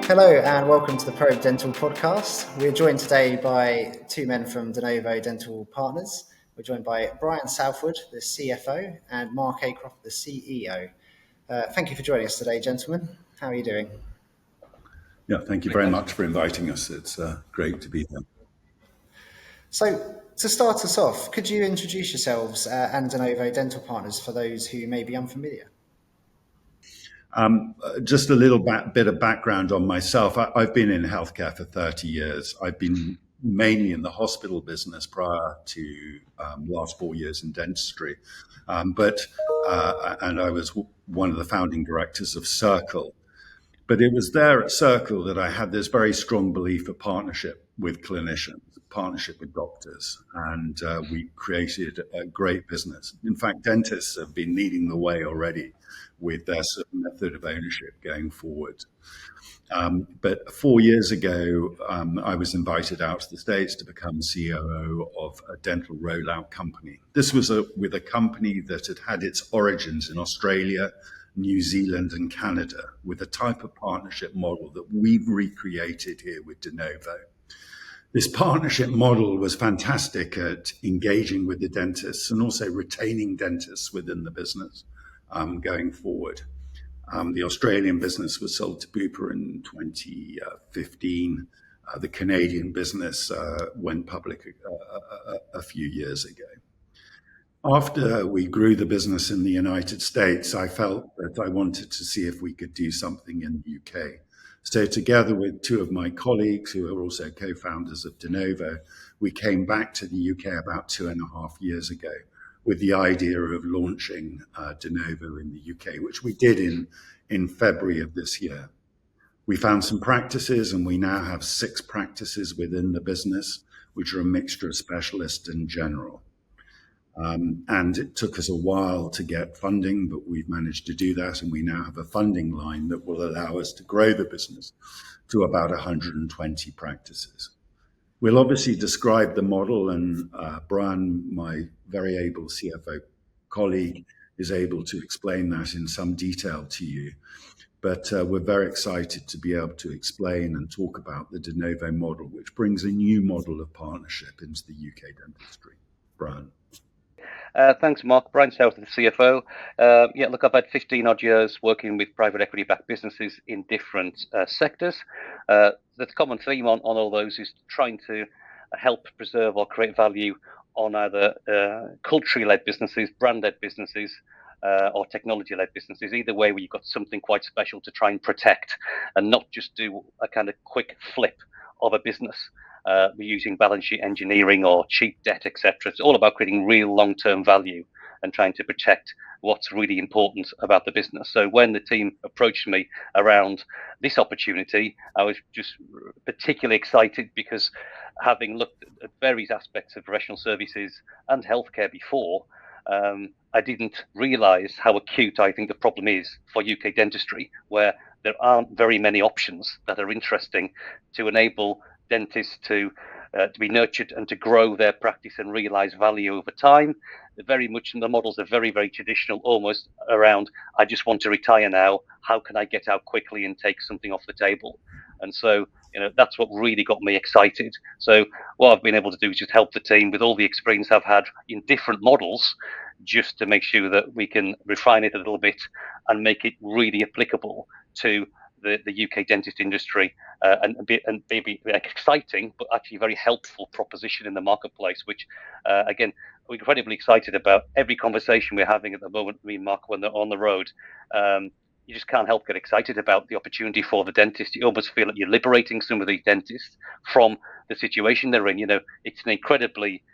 Hello and welcome to the Probe Dental Podcast. We're joined today by two men from Denovo Dental Partners. We're joined by Brian Southward, the CFO, and Mark Aichroth, the CEO. Thank you for joining us today, gentlemen. How are you doing? Yeah, thank you very much for inviting us. It's great to be here. So, to start us off, could you introduce yourselves and Denovo Dental Partners for those who may be unfamiliar? Just a little bit of background on myself. I've been in healthcare for 30 years. I've been mainly in the hospital business prior to last 4 years in dentistry. And I was one of the founding directors of Circle. But it was there at Circle that I had this very strong belief of partnership with clinicians, partnership with doctors, and we created a great business. In fact, dentists have been leading the way already with their certain method of ownership going forward. But 4 years ago, I was invited out to the States to become COO of a dental rollout company. This was with a company that had its origins in Australia, New Zealand and Canada, with a type of partnership model that we've recreated here with Denovo. This partnership model was fantastic at engaging with the dentists and also retaining dentists within the business going forward. The Australian business was sold to Bupa in 2015. The Canadian business went public a few years ago. After we grew the business in the United States, I felt that I wanted to see if we could do something in the UK. So together with two of my colleagues who are also co-founders of Denovo, we came back to the UK about 2.5 years ago with the idea of launching Denovo in the UK, which we did in February of this year. We found some practices and we now have 6 practices within the business, which are a mixture of specialist and general. And it took us a while to get funding, but we've managed to do that. And we now have a funding line that will allow us to grow the business to about 120 practices. We'll obviously describe the model, and Brian, my very able CFO colleague, is able to explain that in some detail to you. But we're very excited to be able to explain and talk about the Denovo model, which brings a new model of partnership into the UK dentistry. Brian. Thanks, Mark. Brian South, the CFO. Look, I've had 15 odd years working with private equity-backed businesses in different sectors. The common theme on all those is trying to help preserve or create value on either culturally-led businesses, brand-led businesses, or technology-led businesses. Either way, where you've got something quite special to try and protect and not just do a kind of quick flip of a business. We're using balance sheet engineering or cheap debt, etc. It's all about creating real long-term value and trying to protect what's really important about the business. So when the team approached me around this opportunity, I was just particularly excited because having looked at various aspects of professional services and healthcare before, I didn't realise how acute I think the problem is for UK dentistry, where there aren't very many options that are interesting to enable dentists to be nurtured and to grow their practice and realize value over time. Very much, the models are very, very traditional, almost around, I just want to retire now. How can I get out quickly and take something off the table? And so, that's what really got me excited. So what I've been able to do is just help the team with all the experience I've had in different models, just to make sure that we can refine it a little bit and make it really applicable to the UK dentist industry and be exciting, but actually very helpful proposition in the marketplace, which, again, we're incredibly excited about. Every conversation we're having at the moment, me and Mark, when they're on the road, you just can't help get excited about the opportunity for the dentist. You almost feel like you're liberating some of these dentists from the situation they're in. It's an incredibly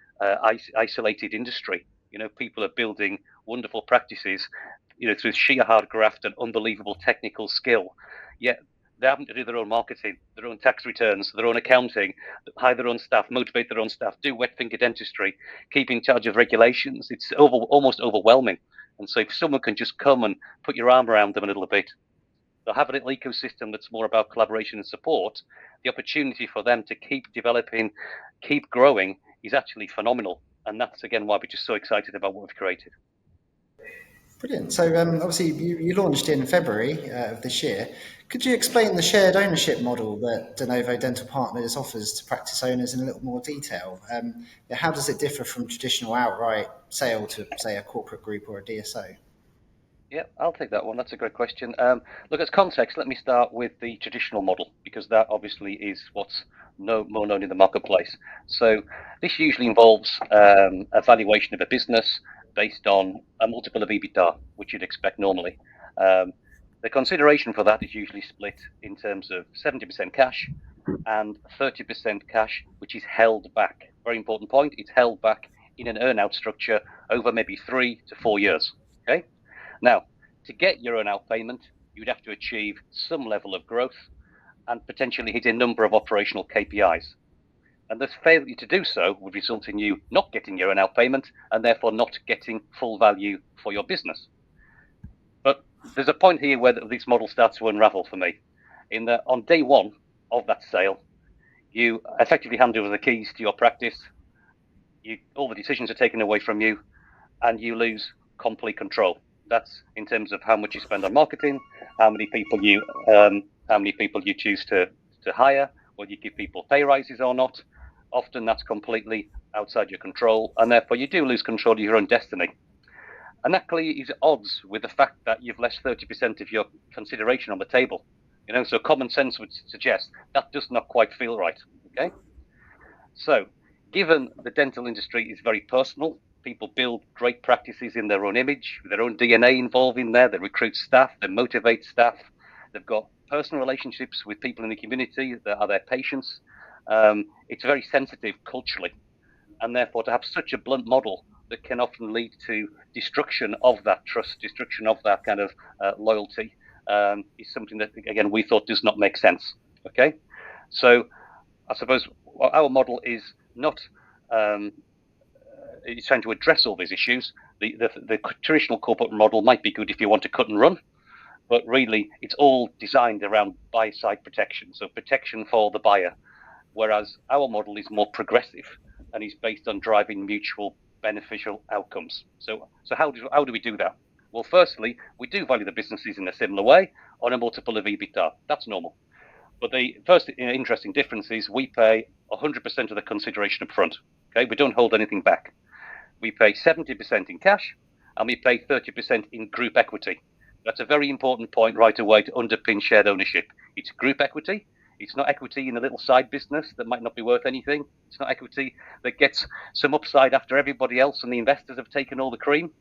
isolated industry. People are building wonderful practices, through sheer hard graft and unbelievable technical skill. Yet they're having to do their own marketing, their own tax returns, their own accounting, hire their own staff, motivate their own staff, do wet finger dentistry, keep in charge of regulations. It's almost overwhelming. And so if someone can just come and put your arm around them a little bit, they'll have a little ecosystem that's more about collaboration and support. The opportunity for them to keep developing, keep growing is actually phenomenal. And that's, again, why we're just so excited about what we've created. Brilliant. So obviously you launched in February of this year. Could you explain the shared ownership model that Denovo Dental Partners offers to practice owners in a little more detail? How does it differ from traditional outright sale to, say, a corporate group or a DSO? Yeah, I'll take that one. That's a great question. Look, as context, let me start with the traditional model, because that obviously is what's more known in the marketplace. So this usually involves a valuation of a business based on a multiple of EBITDA, which you'd expect normally. The consideration for that is usually split in terms of 70% cash and 30% cash, which is held back. Very important point. It's held back in an earn-out structure over maybe 3 to 4 years. Okay. Now, to get your earn-out payment, you'd have to achieve some level of growth and potentially hit a number of operational KPIs. And this failure to do so would result in you not getting your earn-out payment and therefore not getting full value for your business. But there's a point here where this model starts to unravel for me, in that on day one of that sale, you effectively hand over the keys to your practice, all the decisions are taken away from you, and you lose complete control. That's in terms of how much you spend on marketing, how many people you choose to hire, whether you give people pay rises or not. Often that's completely outside your control, and therefore you do lose control of your own destiny. And that clearly is at odds with the fact that you've left 30% of your consideration on the table. So common sense would suggest that does not quite feel right. Okay. So, given the dental industry is very personal, people build great practices in their own image, with their own DNA involved in there. They recruit staff, they motivate staff. They've got personal relationships with people in the community that are their patients. It's very sensitive culturally, and therefore to have such a blunt model that can often lead to destruction of that trust, destruction of that kind of loyalty, is something that, again, we thought does not make sense. Okay, so I suppose our model is not it's trying to address all these issues. The traditional corporate model might be good if you want to cut and run, but really it's all designed around buy-side protection, so protection for the buyer, whereas our model is more progressive and is based on driving mutual beneficial outcomes. So how do we do that? Well, firstly, we do value the businesses in a similar way on a multiple of EBITDA. That's normal. But the first interesting difference is we pay 100% of the consideration up front. Okay, we don't hold anything back. We pay 70% in cash and we pay 30% in group equity. That's a very important point right away to underpin shared ownership. It's group equity. It's not equity in a little side business that might not be worth anything. It's not equity that gets some upside after everybody else and the investors have taken all the cream.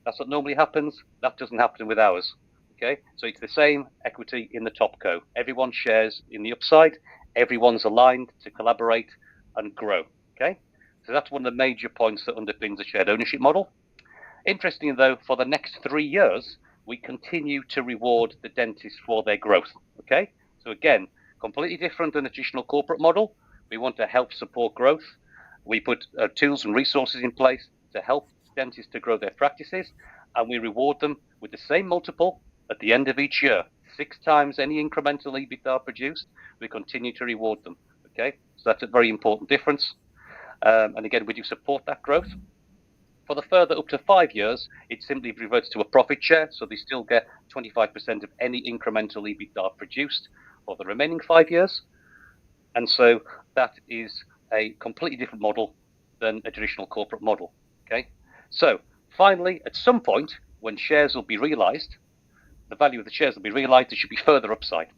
That's what normally happens. That doesn't happen with ours. Okay, so it's the same equity in the top co. Everyone shares in the upside. Everyone's aligned to collaborate and grow. Okay, so that's one of the major points that underpins the shared ownership model. Interestingly, though, for the next 3 years, we continue to reward the dentists for their growth. Okay, so again, completely different than the traditional corporate model. We want to help support growth. We put tools and resources in place to help dentists to grow their practices, and we reward them with the same multiple at the end of each year. 6 times any incremental EBITDA produced, we continue to reward them. Okay, so that's a very important difference. And again, we do support that growth. For the further up to 5 years, it simply reverts to a profit share, so they still get 25% of any incremental EBITDA produced for the remaining 5 years. And so that is a completely different model than a traditional corporate model. Okay, so finally, at some point, when shares will be realized, the value of the shares will be realized, there should be further upside,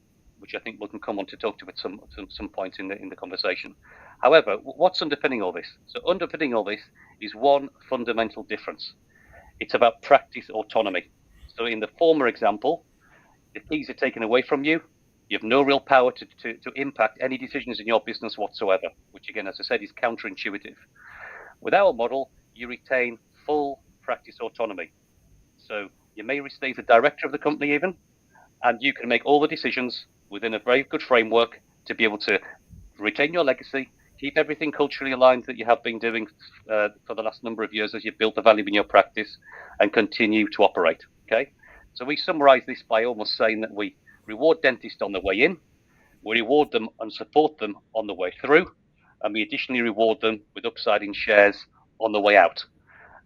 which I think we can come on to talk to at some point in the conversation. However, what's underpinning all this? So underpinning all this is one fundamental difference. It's about practice autonomy. So in the former example, the keys are taken away from you. You have no real power to impact any decisions in your business whatsoever, which again, as I said, is counterintuitive. With our model, you retain full practice autonomy. So you may stay the director of the company even, and you can make all the decisions within a very good framework to be able to retain your legacy, keep everything culturally aligned that you have been doing for the last number of years as you've built the value in your practice, and continue to operate. Okay, so we summarize this by almost saying that we reward dentists on the way in, we reward them and support them on the way through, and we additionally reward them with upside in shares on the way out.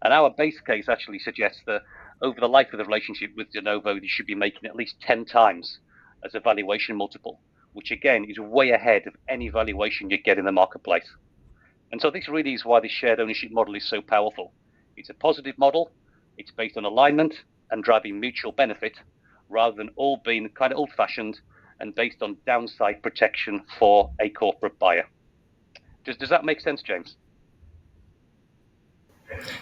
And our base case actually suggests that over the life of the relationship with Denovo, they should be making at least 10 times as a valuation multiple, which again is way ahead of any valuation you get in the marketplace. And so this really is why the shared ownership model is so powerful. It's a positive model. It's based on alignment and driving mutual benefit, rather than all being kind of old-fashioned and based on downside protection for a corporate buyer. Does that make sense, James?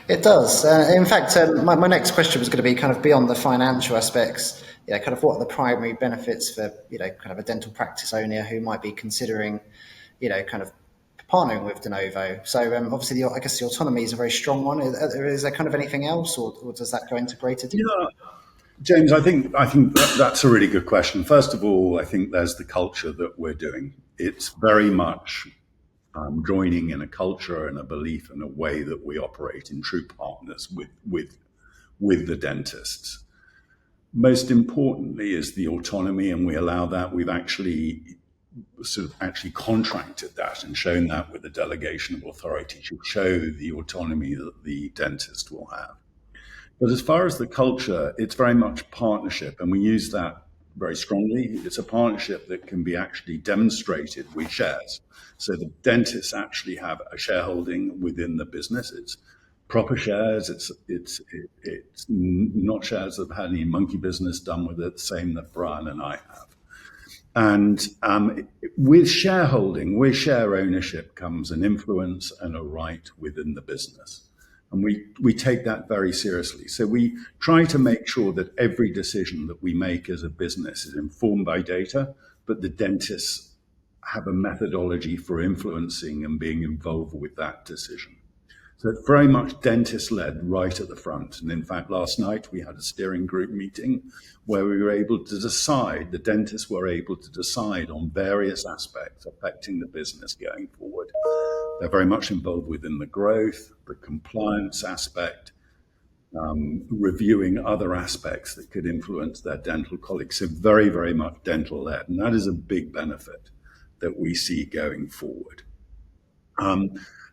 It does. In fact, my next question was going to be kind of beyond the financial aspects. Kind of what are the primary benefits for kind of a dental practice owner who might be considering, kind of partnering with Denovo. So obviously, I guess the autonomy is a very strong one. Is there kind of anything else, or does that go into greater detail? Yeah, James, I think that's a really good question. First of all, I think there's the culture that we're doing. It's very much joining in a culture and a belief and a way that we operate in true partners with the dentists. Most importantly is the autonomy, and we allow that. We've actually contracted that and shown that with the delegation of authority to show the autonomy that the dentist will have. But as far as the culture, it's very much partnership, and we use that very strongly. It's a partnership that can be actually demonstrated with shares. So the dentists actually have a shareholding within the business. It's proper shares. It's not shares that have had any monkey business done with it, the same that Brian and I have. And with shareholding, with share ownership comes an influence and a right within the business. And we take that very seriously. So we try to make sure that every decision that we make as a business is informed by data, but the dentists have a methodology for influencing and being involved with that decision. So it's very much dentist-led right at the front. And in fact, last night we had a steering group meeting where we were able to decide, the dentists were able to decide on various aspects affecting the business going forward. They're very much involved within the growth, the compliance aspect, reviewing other aspects that could influence their dental colleagues. So very, very much dental-led. And that is a big benefit that we see going forward.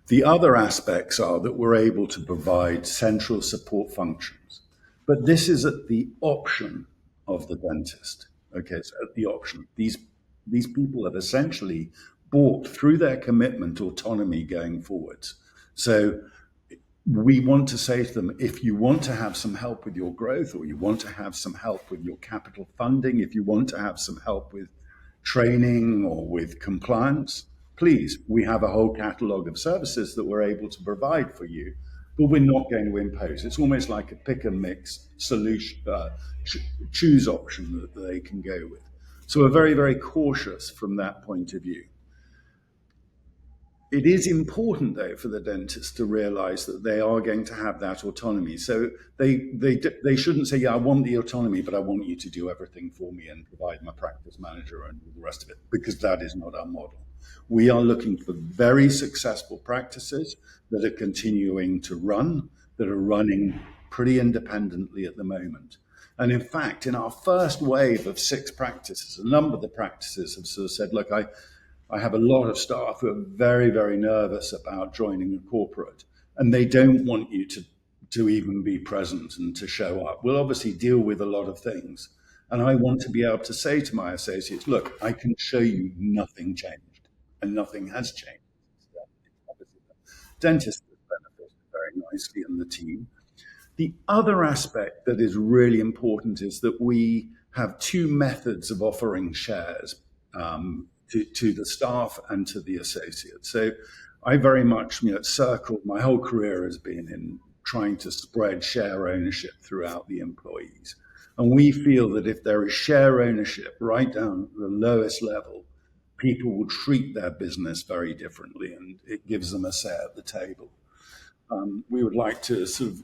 The other aspects are that we're able to provide central support functions, but this is at the option of the dentist. Okay, so at the option. These people have essentially bought through their commitment autonomy going forwards. So we want to say to them, if you want to have some help with your growth, or you want to have some help with your capital funding, if you want to have some help with training or with compliance, please, we have a whole catalogue of services that we're able to provide for you, but we're not going to impose. It's almost like a pick and mix solution, choose option that they can go with. So we're very, very cautious from that point of view. It is important, though, for the dentist to realize that they are going to have that autonomy. So they shouldn't say, yeah, I want the autonomy, but I want you to do everything for me and provide my practice manager and the rest of it, because that is not our model. We are looking for very successful practices that are continuing to run, that are running pretty independently at the moment. And in fact, in our first wave of 6 practices, a number of the practices have sort of said, look, I have a lot of staff who are very, very nervous about joining a corporate, and they don't want you to even be present and to show up. We'll obviously deal with a lot of things. And I want to be able to say to my associates, look, I can show you nothing changed, and nothing has changed. Obviously, the dentist has benefited very nicely in the team. The other aspect that is really important is that we have 2 methods of offering shares to the staff and to the associates. So I very much, circled, my whole career has been in trying to spread share ownership throughout the employees. And we feel that if there is share ownership right down at the lowest level, people will treat their business very differently, and it gives them a say at the table. We would like to sort of,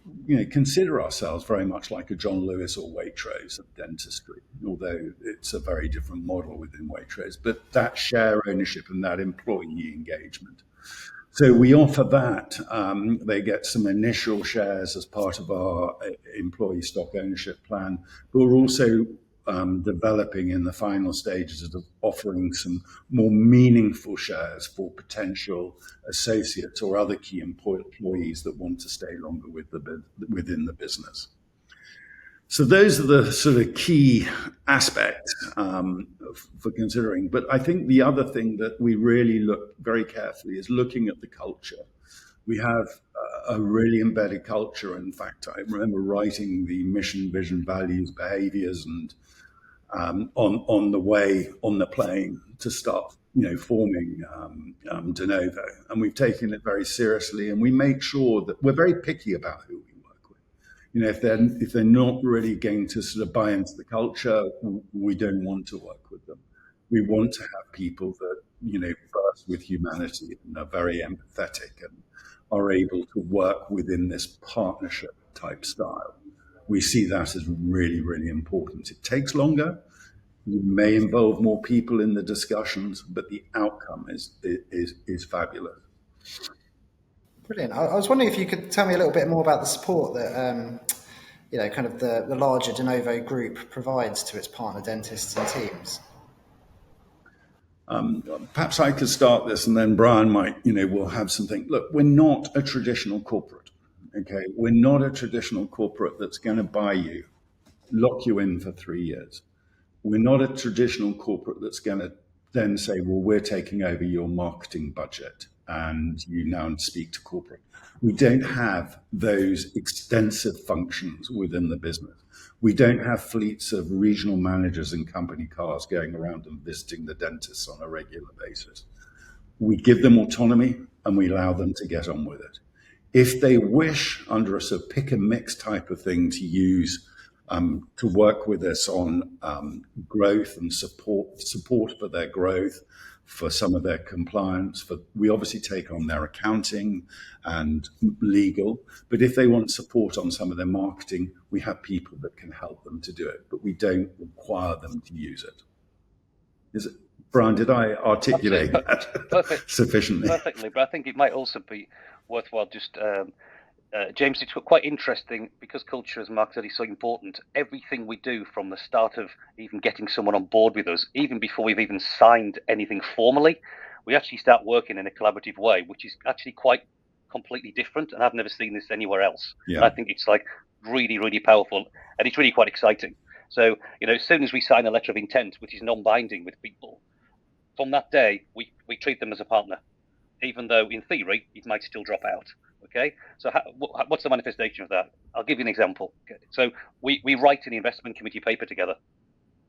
consider ourselves very much like a John Lewis or Waitrose of dentistry, although it's a very different model within Waitrose, but that share ownership and that employee engagement. So we offer that. They get some initial shares as part of our employee stock ownership plan, but we're also developing in the final stages of offering some more meaningful shares for potential associates or other key employees that want to stay longer within the business. So those are the sort of key aspects for considering. But I think the other thing that we really look very carefully is looking at the culture. We have a really embedded culture. In fact, I remember writing the mission, vision, values, behaviors, and on the way on the plane to start, forming Denovo, and we've taken it very seriously, and we make sure that we're very picky about who we work with. If they're not really going to sort of buy into the culture, we don't want to work with them. We want to have people that first with humanity and are very empathetic and are able to work within this partnership type style. We see that as really, really important. It takes longer. You may involve more people in the discussions, but the outcome is fabulous. Brilliant. I was wondering if you could tell me a little bit more about the support that kind of the larger Denovo group provides to its partner dentists and teams. Perhaps I could start this, and then Brian might, will have something. Look, we're not a traditional corporate. Okay, we're not a traditional corporate that's going to buy you, lock you in for 3 years. We're not a traditional corporate that's going to then say, well, we're taking over your marketing budget and you now speak to corporate. We don't have those extensive functions within the business. We don't have fleets of regional managers and company cars going around and visiting the dentists on a regular basis. We give them autonomy and we allow them to get on with it. If they wish, under a sort of pick and mix type of thing, to use to work with us on growth and support for their growth, for some of their compliance, we obviously take on their accounting and legal. But if they want support on some of their marketing, we have people that can help them to do it, but we don't require them to use it. Brian, did I articulate that sufficiently? Perfectly, but I think it might also be worthwhile just, James, it's quite interesting because culture, as Mark said, is so important. Everything we do from the start of even getting someone on board with us, even before we've even signed anything formally, we actually start working in a collaborative way, which is actually quite completely different. And I've never seen this anywhere else. Yeah. And I think it's like really, really powerful, and it's really quite exciting. So, as soon as we sign a letter of intent, which is non-binding with people, from that day, we treat them as a partner, even though in theory it might still drop out. Okay, so what's the manifestation of that? I'll give you an example. Okay. So we write an investment committee paper together.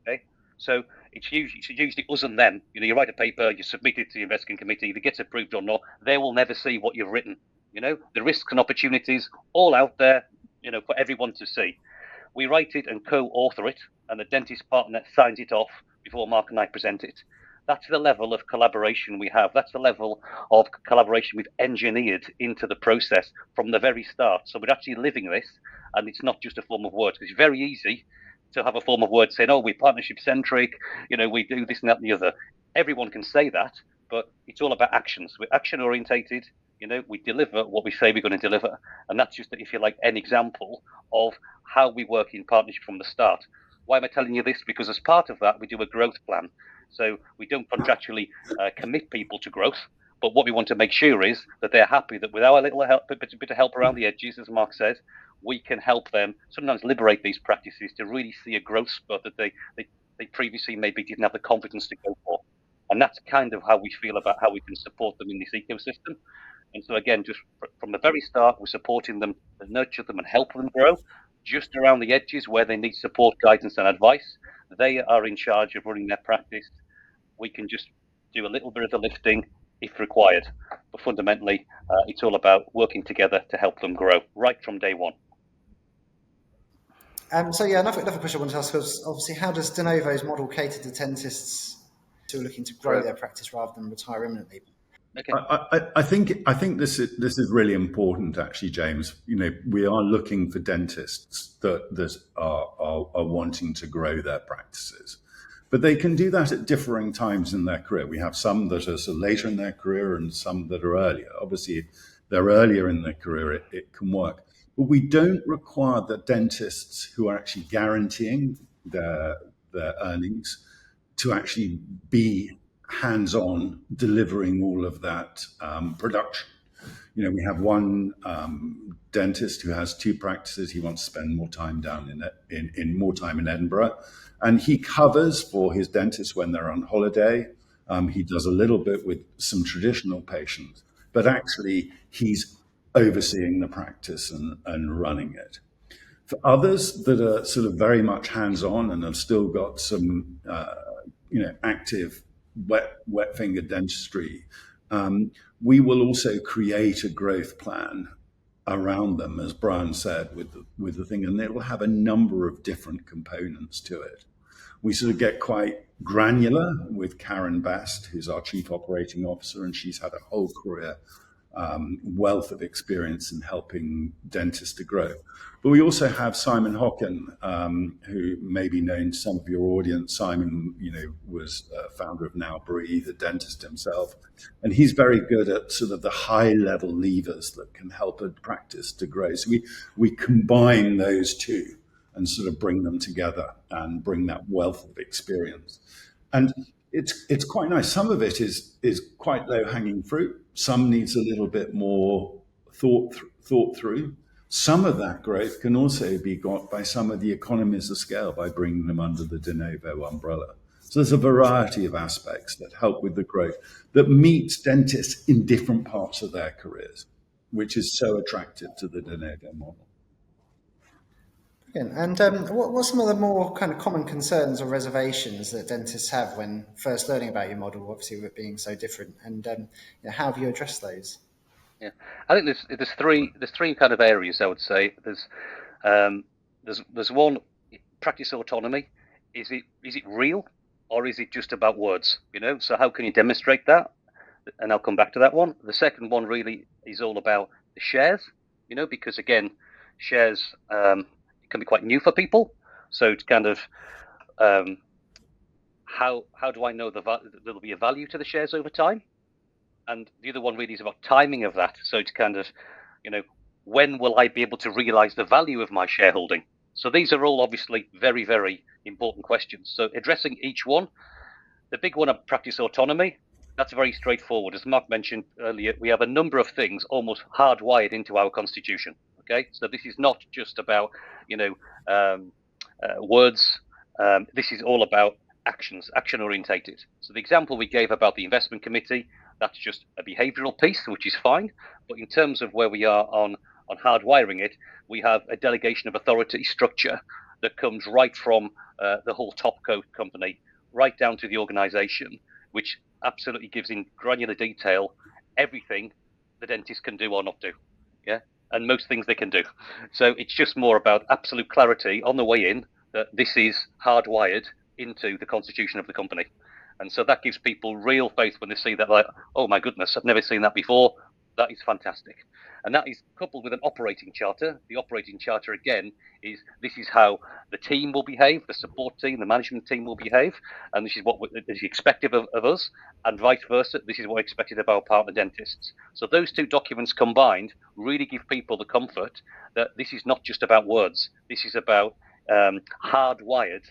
Okay, so it's usually us and them. You write a paper, you submit it to the investment committee. If it gets approved or not, they will never see what you've written. The risks and opportunities all out there, for everyone to see. We write it and co-author it, and the dentist partner signs it off before Mark and I present it. That's the level of collaboration we have. That's the level of collaboration we've engineered into the process from the very start. So we're actually living this, and it's not just a form of words. It's very easy to have a form of words saying, oh, we're partnership centric, we do this and that and the other. Everyone can say that, but it's all about actions. We're action orientated. We deliver what we say we're going to deliver. And that's just, if you like, an example of how we work in partnership from the start. Why am I telling you this? Because as part of that, we do a growth plan. So we don't contractually commit people to growth, but what we want to make sure is that they're happy that with our little help, a bit of help around the edges, as Mark said, we can help them sometimes liberate these practices to really see a growth spurt that they previously maybe didn't have the confidence to go for. And that's kind of how we feel about how we can support them in this ecosystem. And so again, just from the very start, we're supporting them, nurture them and help them grow. Just around the edges where they need support, guidance and advice, they are in charge of running their practice. We can just do a little bit of the lifting if required. But fundamentally, it's all about working together to help them grow right from day one. So another question I wanted to ask was, obviously, how does Denovo's model cater to dentists who are looking to grow their practice rather than retire imminently? Okay. I think this is really important, actually, James. We are looking for dentists that are wanting to grow their practices, but they can do that at differing times in their career. We have some that are sort of later in their career and some that are earlier. Obviously, if they're earlier in their career, it can work. But we don't require the dentists who are actually guaranteeing their earnings to actually be hands-on delivering all of that production. We have one dentist who has two practices. He wants to spend more time down in more time in Edinburgh, and he covers for his dentists when they're on holiday. He does a little bit with some traditional patients, but actually he's overseeing the practice and running it. For others that are sort of very much hands-on and have still got some, active wet finger dentistry, we will also create a growth plan around them, as Brian said, with the thing, and it will have a number of different components to it. We sort of get quite granular with Karen Best, who's our Chief Operating Officer, and she's had a whole career wealth of experience in helping dentists to grow. But we also have Simon Hocken, who may be known to some of your audience. Simon, was founder of Now Breathe, a dentist himself, and he's very good at sort of the high-level levers that can help a practice to grow. So we combine those two and sort of bring them together and bring that wealth of experience. And it's quite nice. Some of it is quite low-hanging fruit. Some needs a little bit more thought through. Some of that growth can also be got by some of the economies of scale by bringing them under the Denovo umbrella. So there's a variety of aspects that help with the growth that meets dentists in different parts of their careers, which is so attractive to the Denovo model. And what's some of the more kind of common concerns or reservations that dentists have when first learning about your model, obviously with it being so different, and how have you addressed those? Yeah, I think there's three kind of areas I would say. There's one, practice autonomy. Is it real, or is it just about words? So how can you demonstrate that? And I'll come back to that one. The second one really is all about the shares. Because again, shares can be quite new for people. So it's kind of how do I know there'll be a value to the shares over time? And the other one really is about timing of that. So it's kind of, when will I be able to realize the value of my shareholding? So these are all obviously very, very important questions. So addressing each one, the big one of practice autonomy, that's very straightforward. As Mark mentioned earlier, we have a number of things almost hardwired into our constitution. Okay, so this is not just about, words. This is all about actions, action orientated. So the example we gave about the investment committee, that's just a behavioral piece, which is fine. But in terms of where we are on hardwiring it, we have a delegation of authority structure that comes right from the whole topco company, right down to the organization, which absolutely gives in granular detail everything the dentist can do or not do. Yeah, and most things they can do. So it's just more about absolute clarity on the way in that this is hardwired into the constitution of the company. And so that gives people real faith when they see that, like, oh my goodness, I've never seen that before. That is fantastic. And that is coupled with an operating charter. The operating charter, again, is this is how the team will behave, the support team, the management team will behave, and this is what is expected of us, and vice versa. This is what is expected of our partner dentists. So those two documents combined really give people the comfort that this is not just about words. This is about hardwired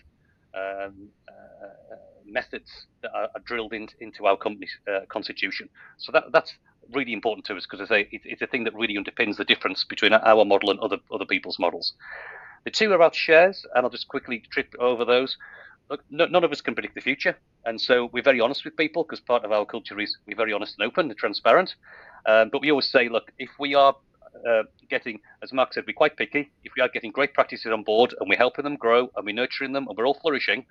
methods that are drilled into our company's constitution. So that's really important to us because, as I say, it's a thing that really underpins the difference between our model and other people's models. The two are about shares, and I'll just quickly trip over those. Look, none of us can predict the future, and so we're very honest with people because part of our culture is we're very honest and open and transparent. But we always say, look, if we are getting, as Mark said, we're quite picky. If we are getting great practices on board and we're helping them grow and we're nurturing them and we're all flourishing,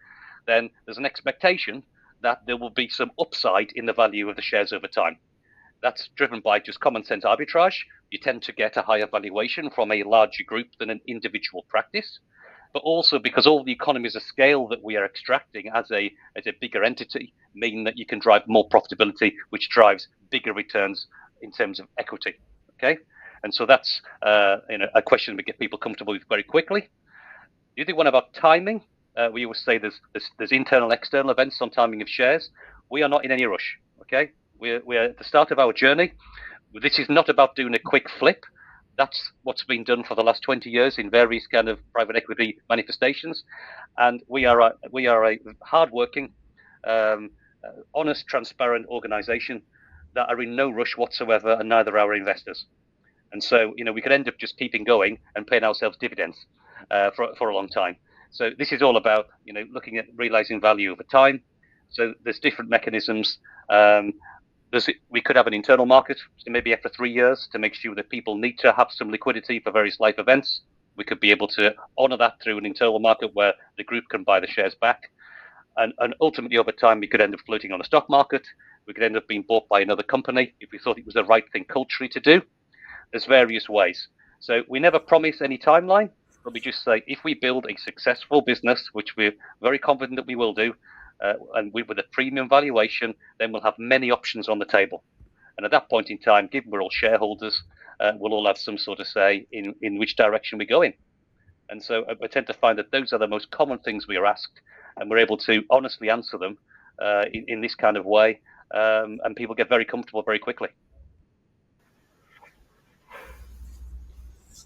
then there's an expectation that there will be some upside in the value of the shares over time. That's driven by just common sense arbitrage. You tend to get a higher valuation from a larger group than an individual practice, but also because all the economies of scale that we are extracting as a bigger entity mean that you can drive more profitability, which drives bigger returns in terms of equity. Okay, and so that's a question we get people comfortable with very quickly. The other one about timing. We always say there's internal, external events on timing of shares. We are not in any rush. Okay, we're at the start of our journey. This is not about doing a quick flip. That's what's been done for the last 20 years in various kind of private equity manifestations, and we are a hardworking, honest, transparent organisation that are in no rush whatsoever, and neither are our investors. And so, we could end up just keeping going and paying ourselves dividends for a long time. So this is all about, looking at realizing value over time. So there's different mechanisms. We could have an internal market, so maybe after 3 years, to make sure that people need to have some liquidity for various life events. We could be able to honor that through an internal market where the group can buy the shares back. And ultimately, over time, we could end up floating on the stock market. We could end up being bought by another company if we thought it was the right thing culturally to do. There's various ways. So we never promise any timeline, but we just say if we build a successful business, which we're very confident that we will do, and with a premium valuation, then we'll have many options on the table. And at that point in time, given we're all shareholders, we'll all have some sort of say in which direction we go in. And so I tend to find that those are the most common things we are asked, and we're able to honestly answer them in this kind of way, and people get very comfortable very quickly.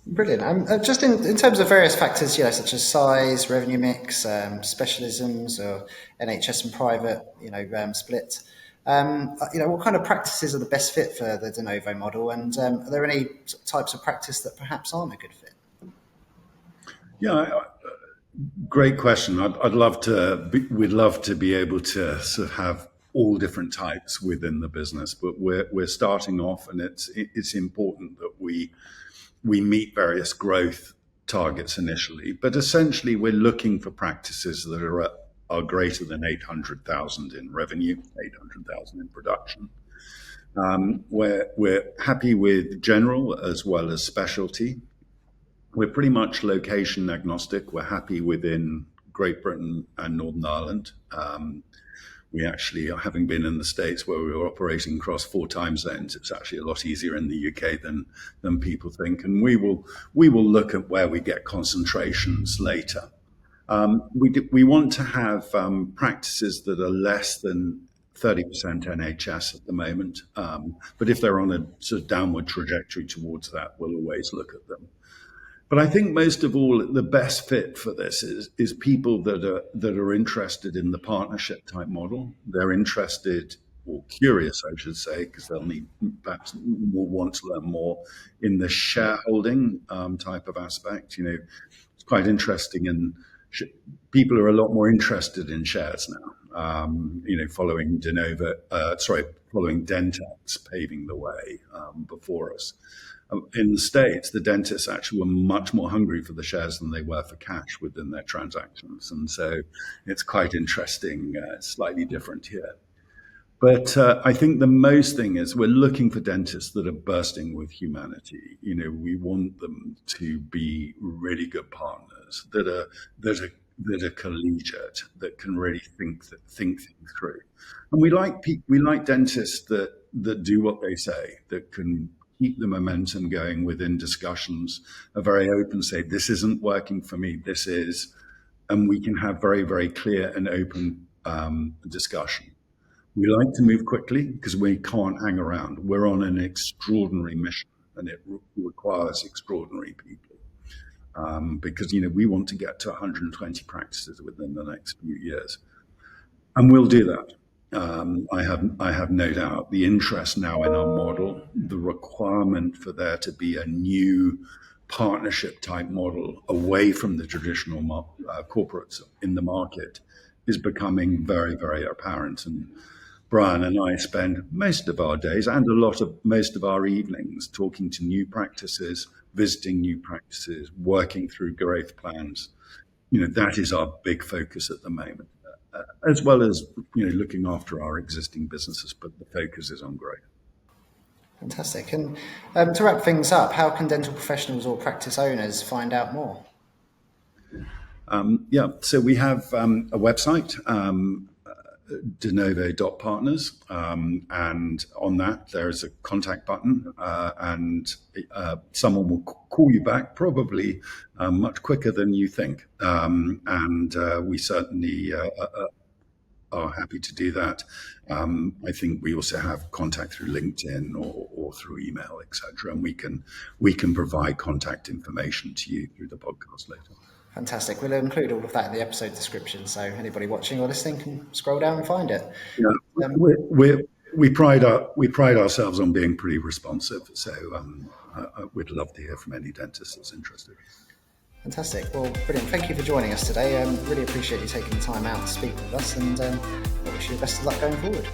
Brilliant. Just in terms of various factors, such as size, revenue mix, specialisms, or NHS and private, split. What kind of practices are the best fit for the Denovo model, and are there any types of practice that perhaps aren't a good fit? Yeah, great question. I'd love to. We'd love to be able to sort of have all different types within the business, but we're starting off, and it's important that we meet various growth targets initially. But essentially, we're looking for practices that are greater than 800,000 in revenue, 800,000 in production. We're happy with general as well as specialty. We're pretty much location agnostic. We're happy within Great Britain and Northern Ireland. We actually, having been in the States where we were operating across 4 time zones, it's actually a lot easier in the UK than people think. And we will look at where we get concentrations later. We want to have practices that are less than 30% NHS at the moment. But if they're on a sort of downward trajectory towards that, we'll always look at them. But I think most of all, the best fit for this is people that are interested in the partnership type model. They're interested or curious, I should say, because they'll need perhaps will want to learn more in the shareholding type of aspect. It's quite interesting, and people are a lot more interested in shares now. Following following Dentex paving the way before us. In the States, the dentists actually were much more hungry for the shares than they were for cash within their transactions. And so it's quite interesting, slightly different here. But I think the most thing is we're looking for dentists that are bursting with humanity. We want them to be really good partners that are collegiate, that can really think things through. And we like dentists that do what they say, that can keep the momentum going within discussions, are very open, say, this isn't working for me, this is, and we can have very, very clear and open discussion. We like to move quickly because we can't hang around. We're on an extraordinary mission, and it requires extraordinary people. Because we want to get to 120 practices within the next few years, and we'll do that. I have no doubt. The interest now in our model, the requirement for there to be a new partnership type model away from the traditional corporates in the market is becoming very, very apparent. And Brian and I spend most of our days and most of our evenings talking to new practices, visiting new practices, working through growth plans. That is our big focus at the moment. As well as looking after our existing businesses, but the focus is on growth. Fantastic. And to wrap things up, how can dental professionals or practice owners find out more? So we have a website, Denovo Partners, and on that there is a contact button, and someone will call you back probably much quicker than you think, and we certainly are happy to do that. I think we also have contact through LinkedIn or through email, etc., and we can provide contact information to you through the podcast later. Fantastic. We'll include all of that in the episode description, so anybody watching or listening can scroll down and find it. Yeah, we pride ourselves on being pretty responsive. So we'd love to hear from any dentist that's interested. Fantastic. Well, brilliant. Thank you for joining us today. Really appreciate you taking the time out to speak with us, and I wish you the best of luck going forward.